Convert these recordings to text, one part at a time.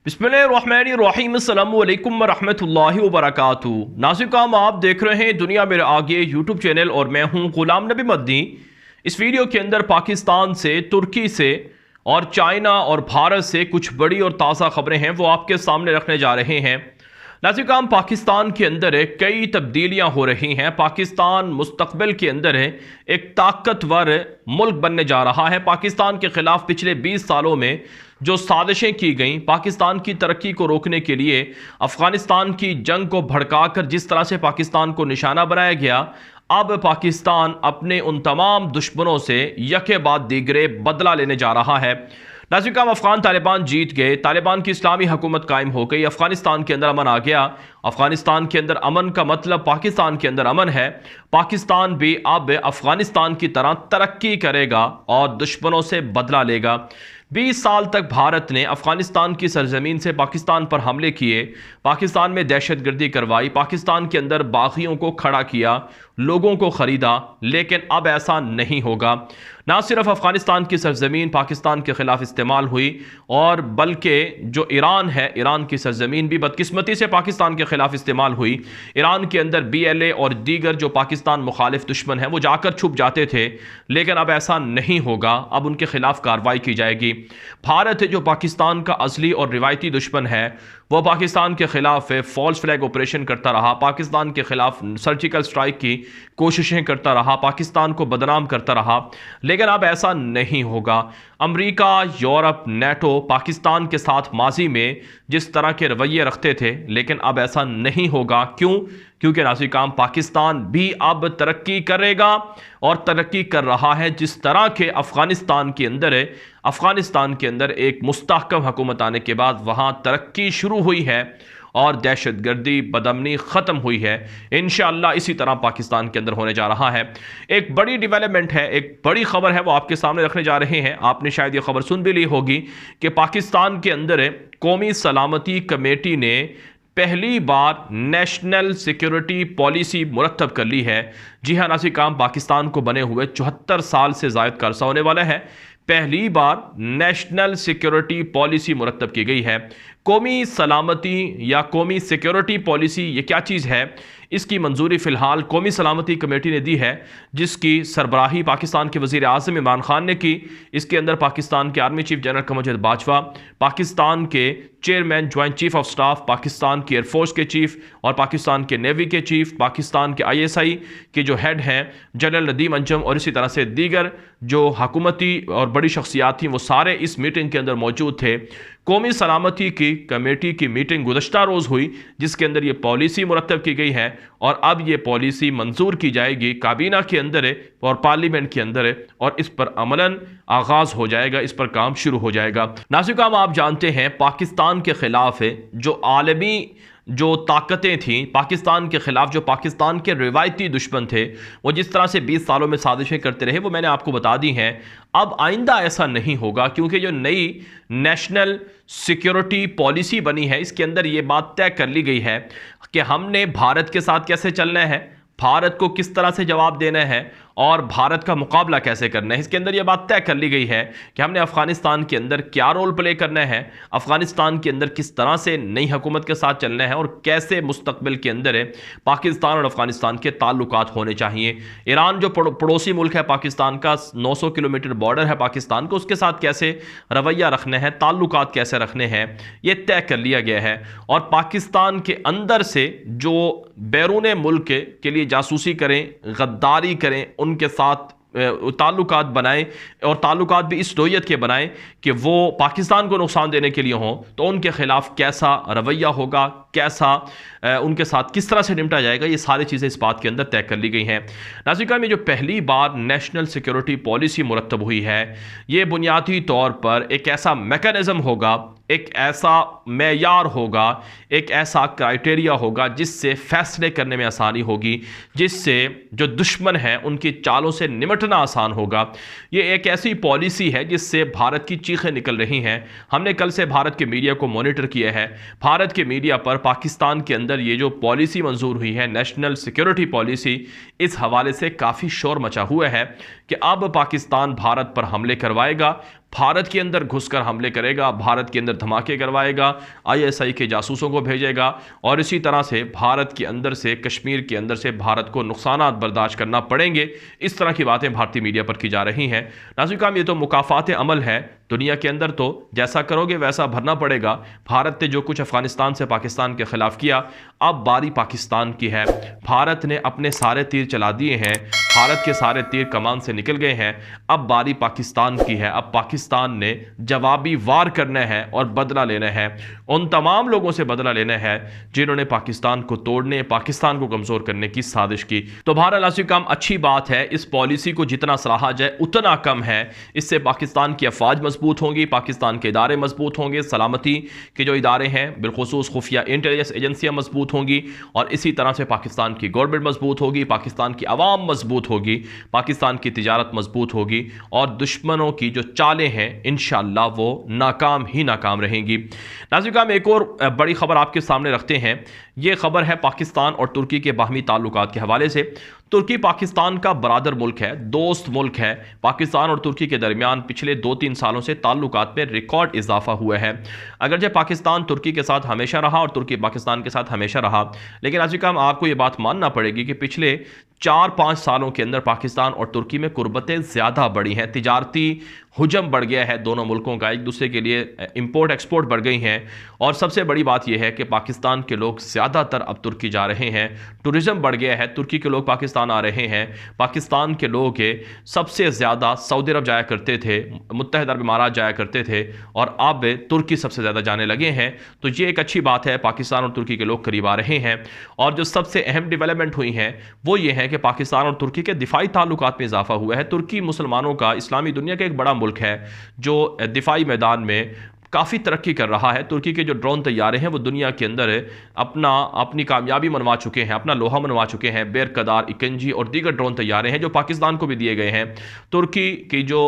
बिस्मिल्लाहिर्रहमानिर्रहीम अस्सलामु अलैकुम वरहमतुल्लाहि वबरकातुहू। नाज़रीन, आप देख रहे हैं दुनिया मेरे आगे यूट्यूब चैनल और मैं हूं गुलाम नबी मदनी। इस वीडियो के अंदर पाकिस्तान से, तुर्की से और चाइना और भारत से कुछ बड़ी और ताज़ा खबरें हैं वो आपके सामने रखने जा रहे हैं। नाज़रीन, पाकिस्तान के अंदर कई तब्दीलियां हो रही हैं। पाकिस्तान मुस्तकबिल के अंदर एक ताकतवर मुल्क बनने जा रहा है। पाकिस्तान के ख़िलाफ़ पिछले 20 सालों में जो साजिशें की गई, पाकिस्तान की तरक्की को रोकने के लिए अफ़गानिस्तान की जंग को भड़काकर जिस तरह से पाकिस्तान को निशाना बनाया गया, अब पाकिस्तान अपने उन तमाम दुश्मनों से यके बाद दीगरे बदला लेने जा रहा है। नाज़रीन, अफ़गान तालिबान जीत गए, तालिबान की इस्लामी हुकूमत कायम हो गई, अफ़गानिस्तान के अंदर अमन आ गया। अफ़गानिस्तान के अंदर अमन का मतलब पाकिस्तान के अंदर अमन है। पाकिस्तान भी अब अफ़गानिस्तान की तरह तरक्की करेगा और दुश्मनों से बदला लेगा। 20 साल तक भारत ने अफ़गानिस्तान की सरजमीन से पाकिस्तान पर हमले किए, पाकिस्तान में दहशतगर्दी करवाई, पाकिस्तान के अंदर बागियों को खड़ा किया, लोगों को ख़रीदा, लेकिन अब ऐसा नहीं होगा। ना सिर्फ अफ़गानिस्तान की सरजमीन पाकिस्तान के ख़िलाफ़ इस्तेमाल हुई और बल्कि जो ईरान है, ईरान की सरजमीन भी बदकिस्मती से पाकिस्तान के ख़िलाफ़ इस्तेमाल हुई। ईरान के अंदर BLA और दीगर जो पाकिस्तान मुखालिफ दुश्मन हैं वो जाकर छुप जाते थे, लेकिन अब ऐसा नहीं होगा, अब उनके ख़िलाफ़ कार्रवाई की जाएगी। भारत जो पाकिस्तान का असली और रिवायती दुश्मन है वो पाकिस्तान के ख़िलाफ़ फॉल्स फ्लैग ऑपरेशन करता रहा, पाकिस्तान के ख़िलाफ़ सर्जिकल स्ट्राइक की कोशिशें करता रहा, पाकिस्तान को बदनाम करता रहा, लेकिन अब ऐसा नहीं होगा। अमेरिका, यूरोप, नेटो पाकिस्तान के साथ माजी में जिस तरह के रवैये रखते थे, लेकिन अब ऐसा नहीं होगा। क्यों? क्योंकि नाज़रीन, पाकिस्तान भी अब तरक्की करेगा और तरक्की कर रहा है। जिस तरह के अफ़गानिस्तान के अंदर एक मुस्तहकम हुकूमत आने के बाद वहाँ तरक्की शुरू हुई है और दहशतगर्दी, बदअमनी ख़त्म हुई है, इंशाअल्लाह इसी तरह पाकिस्तान के अंदर होने जा रहा है। एक बड़ी डेवलपमेंट है, एक बड़ी खबर है, वो आपके सामने रखने जा रहे हैं। आपने शायद ये खबर सुन भी ली होगी कि पाकिस्तान के अंदर कौमी सलामती कमेटी ने पहली बार नेशनल सिक्योरिटी पॉलिसी मुरतब कर ली है। जी हाँ नाज़रीन, पाकिस्तान को बने हुए 74 साल से ज़ायद का अरसा होने वाला है, पहली बार नेशनल सिक्योरिटी पॉलिसी मुरतब की गई है। कौमी सलामती या कौमी सिक्योरिटी पॉलिसी ये क्या चीज़ है, इसकी मंजूरी फ़िलहाल कौमी सलामती कमेटी ने दी है, जिसकी सरबराही पाकिस्तान के वज़ीर आज़म इमरान खान ने की। इसके अंदर पाकिस्तान के आर्मी चीफ जनरल क़मर जावेद बाजवा, पाकिस्तान के chairman joint chief of staff, Pakistan के एयरफोर्स के चीफ और पाकिस्तान के नेवी के चीफ, पाकिस्तान के ISI के जो हेड हैं जनरल नदीम अंजम और इसी तरह से दीगर जो हुकूमती और बड़ी शख्सियात थी, वो सारे इस मीटिंग के अंदर मौजूद थे। कौमी सलामती की कमेटी की मीटिंग गुज़श्ता रोज़ हुई, जिसके अंदर ये पॉलिसी मुरतब की गई है और अब ये पॉलिसी मंजूर की जाएगी काबीना के अंदर और पार्लियामेंट के अंदर और इस पर अमलन आगाज़ हो जाएगा, इस पर काम शुरू हो जाएगा। नाज़रीन, आप जानते हैं पाकिस्तान के ख़िलाफ़ जो आलमी जो ताकतें थीं, पाकिस्तान के ख़िलाफ़ जो पाकिस्तान के रिवायती दुश्मन थे, वो जिस तरह से 20 सालों में साजिशें करते रहे, वो मैंने आपको बता दी हैं। अब आइंदा ऐसा नहीं होगा, क्योंकि जो नई नेशनल सिक्योरिटी पॉलिसी बनी है, इसके अंदर ये बात तय कर ली गई है कि हमने भारत के साथ कैसे चलना है, भारत को किस तरह से जवाब देना है और भारत का मुकाबला कैसे करना है। इसके अंदर यह बात तय कर ली गई है कि हमने अफ़गानिस्तान के अंदर क्या रोल प्ले करना है, अफ़गानिस्तान के अंदर किस तरह से नई हुकूमत के साथ चलना है और कैसे मुस्तकबिल के अंदर पाकिस्तान और अफ़गानिस्तान के ताल्लुकात होने चाहिए। ईरान जो पड़ोसी मुल्क है पाकिस्तान का, 900 किलोमीटर बॉर्डर है पाकिस्तान को, उसके साथ कैसे रवैया रखना है, ताल्लुकात कैसे रखने हैं, ये तय कर लिया गया है। और पाकिस्तान के अंदर से जो बैरून मुल्क के लिए जासूसी करें, गद्दारी करें, उनके साथ ताल्लुकात बनाएं और ताल्लुकात भी इस नोयत के बनाएं कि वो पाकिस्तान को नुकसान देने के लिए हों, तो उनके ख़िलाफ़ कैसा रवैया होगा, कैसा उनके साथ किस तरह से निपटा जाएगा, ये सारी चीज़ें इस बात के अंदर तय कर ली गई हैं। नाज़रीन, में जो पहली बार नेशनल सिक्योरिटी पॉलिसी मुरतब हुई है, ये बुनियादी तौर पर एक ऐसा मैकेनिज़्म होगा, एक ऐसा मेयार होगा, एक ऐसा क्राइटेरिया होगा जिससे फैसले करने में आसानी होगी, जिससे जो दुश्मन हैं उनकी चालों से निपटना आसान होगा। ये एक ऐसी पॉलिसी है जिससे भारत की चीखें निकल रही हैं। हमने कल से भारत के मीडिया को मॉनिटर किया है। भारत के मीडिया पर पाकिस्तान के अंदर ये जो पॉलिसी मंजूर हुई है, नेशनल सिक्योरिटी पॉलिसी, इस हवाले से काफ़ी शोर मचा हुआ है कि अब पाकिस्तान भारत पर हमले करवाएगा, भारत के अंदर घुसकर हमले करेगा, भारत के अंदर धमाके करवाएगा, आईएसआई के जासूसों को भेजेगा और इसी तरह से भारत के अंदर से, कश्मीर के अंदर से भारत को नुकसानात बर्दाश्त करना पड़ेंगे। इस तरह की बातें भारतीय मीडिया पर की जा रही हैं। नाज़रीन, ये तो मुकाफात अमल है। दुनिया के अंदर तो जैसा करोगे वैसा भरना पड़ेगा। भारत ने जो कुछ अफगानिस्तान से पाकिस्तान के खिलाफ किया, अब बारी पाकिस्तान की है। भारत ने अपने सारे तीर चला दिए हैं, भारत के सारे तीर कमान से निकल गए हैं। अब बारी पाकिस्तान की है। अब पाकिस्तान ने जवाबी वार करना है और बदला लेना है। उन तमाम लोगों से बदला लेना है जिन्होंने पाकिस्तान को तोड़ने, पाकिस्तान को कमजोर करने की साजिश की। तो बहरहाल नाज़रीन, काम अच्छी बात है। इस पॉलिसी को जितना सराहा जाए उतना कम है। इससे पाकिस्तान की अफवाज मजबूत होंगी, पाकिस्तान के इदारे मजबूत होंगे, सलामती के जो इदारे हैं, बिलखुसूस खुफिया इंटेलिजेंस एजेंसियां मजबूत होंगी और इसी तरह से पाकिस्तान की गवर्नमेंट मजबूत होगी, पाकिस्तान की आवाम मजबूत होगी, पाकिस्तान की तिजारत मजबूत होगी और दुश्मनों की जो चालें हैं इंशाअल्लाह वो नाकाम ही नाकाम रहेंगी। नाज़रीन, हम एक और बड़ी खबर आपके सामने रखते हैं। ये खबर है पाकिस्तान और तुर्की के बाहमी ताल्लुकात के हवाले से। तुर्की पाकिस्तान का बरादर मुल्क है, दोस्त मुल्क है। पाकिस्तान और तुर्की के दरमियान पिछले 2-3 सालों से ताल्लुकात में रिकॉर्ड इजाफा हुआ है। अगरचे पाकिस्तान तुर्की के साथ हमेशा रहा और तुर्की पाकिस्तान के साथ हमेशा रहा, लेकिन आज का आपको ये बात मानना पड़ेगी कि पिछले 4-5 सालों के अंदर पाकिस्तान और तुर्की में कुर्बतें ज़्यादा बढ़ी हैं। तिजारती हुजम बढ़ गया है दोनों मुल्कों का, एक दूसरे के लिए इंपोर्ट एक्सपोर्ट बढ़ गई हैं। और सबसे बड़ी बात यह है कि पाकिस्तान के लोग ज़्यादातर अब तुर्की जा रहे हैं, टूरिज़म बढ़ गया है, तुर्की के लोग पाकिस्तान आ रहे हैं। पाकिस्तान के लोग सबसे ज़्यादा सऊदी अरब जाया करते थे, मुत्तहिद अरब इमारात जाया करते थे और अब तुर्की सबसे ज़्यादा जाने लगे हैं। तो ये एक अच्छी बात है, पाकिस्तान और तुर्की के लोग करीब आ रहे हैं। और जो सबसे अहम डेवलपमेंट हुई है वो ये है कि पाकिस्तान और तुर्की के दिफाई ताल्लुकात में इजाफा हुआ है। तुर्की मुसलमानों का, इस्लामी दुनिया का एक बड़ा मुल्क है जो दिफाई मैदान में काफ़ी तरक्की कर रहा है। तुर्की के जो ड्रोन तैयारे हैं वो दुनिया के अंदर अपनी कामयाबी मनवा चुके हैं, अपना लोहा मनवा चुके हैं। बेरकदार, इकंजी और दीगर ड्रोन तैयारे हैं जो पाकिस्तान को भी दिए गए हैं। तुर्की की जो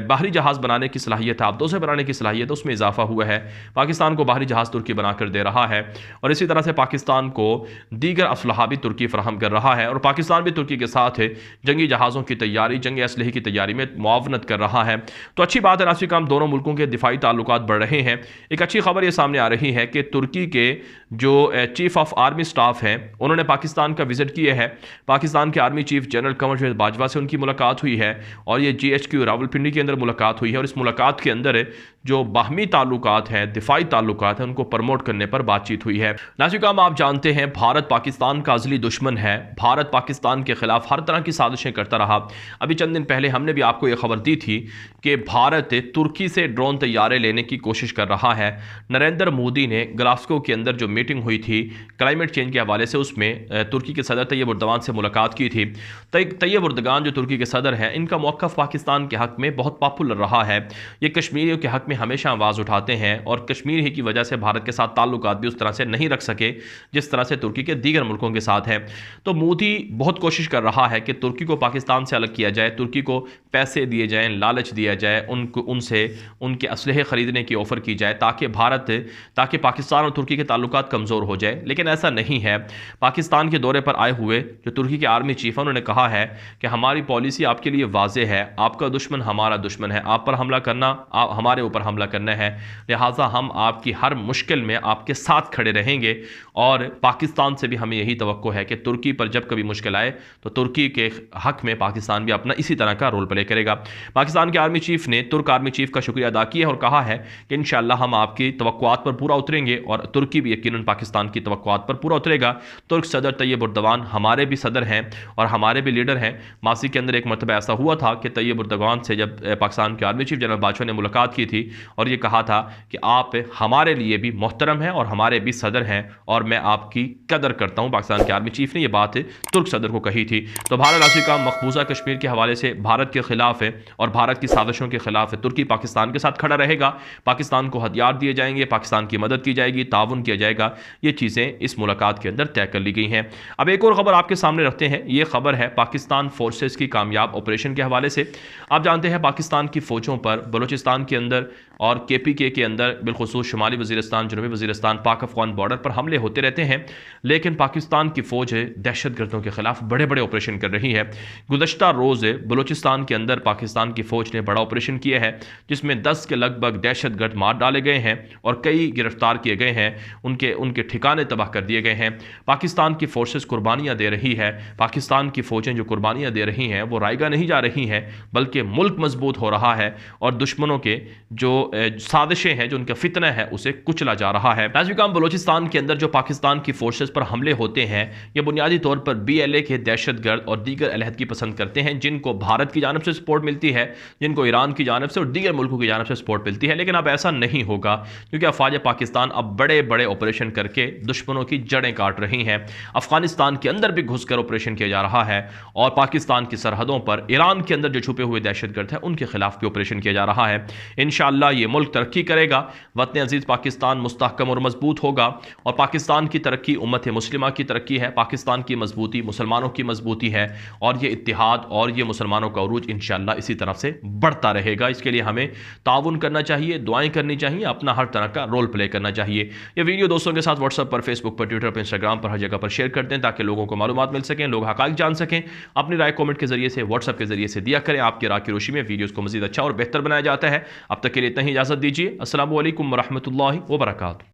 बाहरी जहाज़ बनाने की सलाहियत है, आबदों से बनाने की सलाहियत है, उसमें इजाफा हुआ है। पाकिस्तान को बाहरी जहाज़ तुर्की बनाकर दे रहा है और इसी तरह से पाकिस्तान को दीगर असलहा भी तुर्की फराहम कर रहा है और पाकिस्तान भी तुर्की के साथ जंगी जहाज़ों की तैयारी, जंगी असलहे की तैयारी में मुआवनत कर रहा है। तो अच्छी बात है। नासिक, हम दोनों मुल्कों के दिफाई ताल्लुकात बढ़ रहे हैं। एक अच्छी खबर यह सामने आ रही है कि तुर्की के जो चीफ ऑफ आर्मी स्टाफ हैं उन्होंने पाकिस्तान का विजिट किया है। पाकिस्तान के army chief general Qamar Javed Bajwa से उनकी मुलाकात हुई है और ये GHQ रावलपिंडी के अंदर मुलाकात हुई है और इस मुलाकात के अंदर जो बाहमी ताल्लुकात हैं, दिफाई ताल्लुकात हैं, उनको प्रमोट करने पर बातचीत हुई है। नाज़रीन, आप जानते हैं भारत पाकिस्तान का अज़ली दुश्मन है। भारत पाकिस्तान के खिलाफ हर तरह की साजिशें करता रहा। अभी चंद दिन पहले हमने भी आपको यह खबर दी थी कि भारत तुर्की से ड्रोन तैयारे लेने की कोशिश कर रहा है। नरेंद्र मोदी ने ग्लासगो के अंदर जो मीटिंग हुई थी क्लाइमेट चेंज के हवाले से, उसमें तुर्की के सदर तैयब एर्दोगान से मुलाकात की थी। तैयब एर्दोगान जो तुर्की के सदर हैं, इनका मौक़िफ़ पाकिस्तान के हक़ में बहुत पॉपुलर रहा है। ये कश्मीरियों के हक़ में हमेशा आवाज़ उठाते हैं और कश्मीर ही की वजह से भारत के साथ ताल्लुकात भी उस तरह से नहीं रख सके जिस तरह से तुर्की के दीगर मुल्कों के साथ है। तो मोदी बहुत कोशिश कर रहा है कि तुर्की को पाकिस्तान से अलग किया जाए, तुर्की को पैसे दिए जाएँ, लालच दिया जाए, उनसे उनके असलहे ख़रीदने की ऑफ़र की जाए ताकि पाकिस्तान और तुर्की के ताल्लुकात कमज़ोर हो जाए। लेकिन ऐसा नहीं है। पाकिस्तान के दौरे पर आए हुए जो तुर्की के आर्मी चीफ हैं उन्होंने कहा है कि हमारी पॉलिसी आपके लिए वाज़ेह है, आपका दुश्मन हमारा दुश्मन है, आप पर हमला करना, आप हमारे ऊपर हमला करना है, लिहाजा हम आपकी हर मुश्किल में आपके साथ खड़े रहेंगे। और पाकिस्तान से भी हमें यही तवक्को है कि तुर्की पर जब कभी मुश्किल आए तो तुर्की के हक़ में पाकिस्तान भी अपना इसी तरह का रोल प्ले करेगा। पाकिस्तान के आर्मी चीफ ने तुर्क आर्मी चीफ का शुक्रिया अदा किया और कहा है कि इंशाअल्लाह हम आपकी तवक्कुआत पर पूरा उतरेंगे और तुर्की भी यकीनन पाकिस्तान की तवक्कुआत पर पूरा उतरेगा। तुर्क सदर तैयब एर्दोगान हमारे भी सदर हैं और हमारे भी लीडर हैं। मासी के अंदर एक मरतबा ऐसा हुआ था कि तैयब एर्दोगान से जब पाकिस्तान के आर्मी चीफ जनरल बाजवा ने मुलाकात की थी और ये कहा था कि आप हमारे लिए भी मोहतरम हैं और हमारे भी सदर हैं और मैं आपकी कदर करता हूँ। पाकिस्तान के आर्मी चीफ ने यह बात तुर्क सदर को कही थी। तो भारत का मकबूजा कश्मीर के हवाले से भारत के खिलाफ है और भारत की साजिशों के खिलाफ है। तुर्की पाकिस्तान के साथ खड़ा रहेगा, पाकिस्तान को हथियार दिए जाएंगे, पाकिस्तान की मदद की जाएगी, ताउन किया जाएगा। ये चीज़ें इस मुलाकात के अंदर तय कर ली गई हैं। अब एक और ख़बर आपके सामने रखते हैं। ये खबर है पाकिस्तान फोर्सेस की कामयाब ऑपरेशन के हवाले से। आप जानते हैं पाकिस्तान की फ़ौजों पर बलूचिस्तान के अंदर और KPK के अंदर बिलखुसूस शुमाली वज़ीरिस्तान, जनूबी वज़ीरिस्तान, पाक अफ़गान बॉर्डर पर हमले होते रहते हैं, लेकिन पाकिस्तान की फ़ौज दहशतगर्दों के ख़िलाफ़ बड़े बड़े ऑपरेशन कर रही है। गुज़श्ता रोज़ बलूचिस्तान के अंदर पाकिस्तान की फ़ौज ने बड़ा ऑपरेशन किया है, जिसमें 10 के लगभग दहशतगर्द मार डाले गए हैं और कई गिरफ्तार किए गए हैं, उनके ठिकाने तबाह कर दिए गए हैं। पाकिस्तान की फ़ोर्सेस कुर्बानियाँ दे रही है। पाकिस्तान की फ़ौजें जो कुर्बानियाँ दे रही हैं वो रायगा नहीं जा रही हैं, बल्कि मुल्क मजबूत हो रहा है और दुश्मनों के जो साजिशें हैं, जो उनका फितना है, उसे कुचला जा रहा है। नाज़रीन, बलूचिस्तान के अंदर जो पाकिस्तान की फोर्सेस पर हमले होते हैं, ये बुनियादी तौर पर BLA के दहशतगर्द और दीगर अलहदगी पसंद करते हैं, जिनको भारत की जानब से सपोर्ट मिलती है, जिनको ईरान की जानब से और दीगर मुल्कों की जानब से सपोर्ट मिलती है। लेकिन अब ऐसा नहीं होगा, क्योंकि अफवाज पाकिस्तान अब बड़े बड़े ऑपरेशन करके दुश्मनों की जड़ें काट रही हैं। अफगानिस्तान के अंदर भी घुसकर ऑपरेशन किया जा रहा है और पाकिस्तान की सरहदों पर ईरान के अंदर जो छुपे हुए दहशतगर्द हैं, उनके खिलाफ भी ऑपरेशन किया जा रहा है। इंशाअल्लाह ये मुल्क तरक्की करेगा, वतन अजीज पाकिस्तान मुस्तहकम और मजबूत होगा और पाकिस्तान की तरक्की उम्मत मुस्लिमा की तरक्की है, पाकिस्तान की मजबूती मुसलमानों की मजबूती है और ये इत्तिहाद और ये मुसलमानों का उरूज इंशाअल्लाह इसी तरफ से बढ़ता रहेगा। इसके लिए हमें ताउन करना चाहिए, दुआएं करनी चाहिए, अपना हर तरह का रोल प्ले करना चाहिए। ये वीडियो दोस्तों के साथ व्हाट्सएप पर, फेसबुक पर, ट्विटर पर, इंस्टाग्राम पर, हर जगह पर शेयर कर दें, ताकि लोगों को मालूमात मिल सकें, लोग हकाइक जान सकें। अपनी राय कमेंट के जरिए से, व्हाट्सएप के जरिए से दिया करें। आपकी राय की रोशनी में वीडियोस को मजीद अच्छा और बेहतर बनाया जाता है। अब तक के लिए इतना ही इजाजत दीजिए। अस्सलामु अलैकुम वरहमतुल्लाहि वबरकातुहू।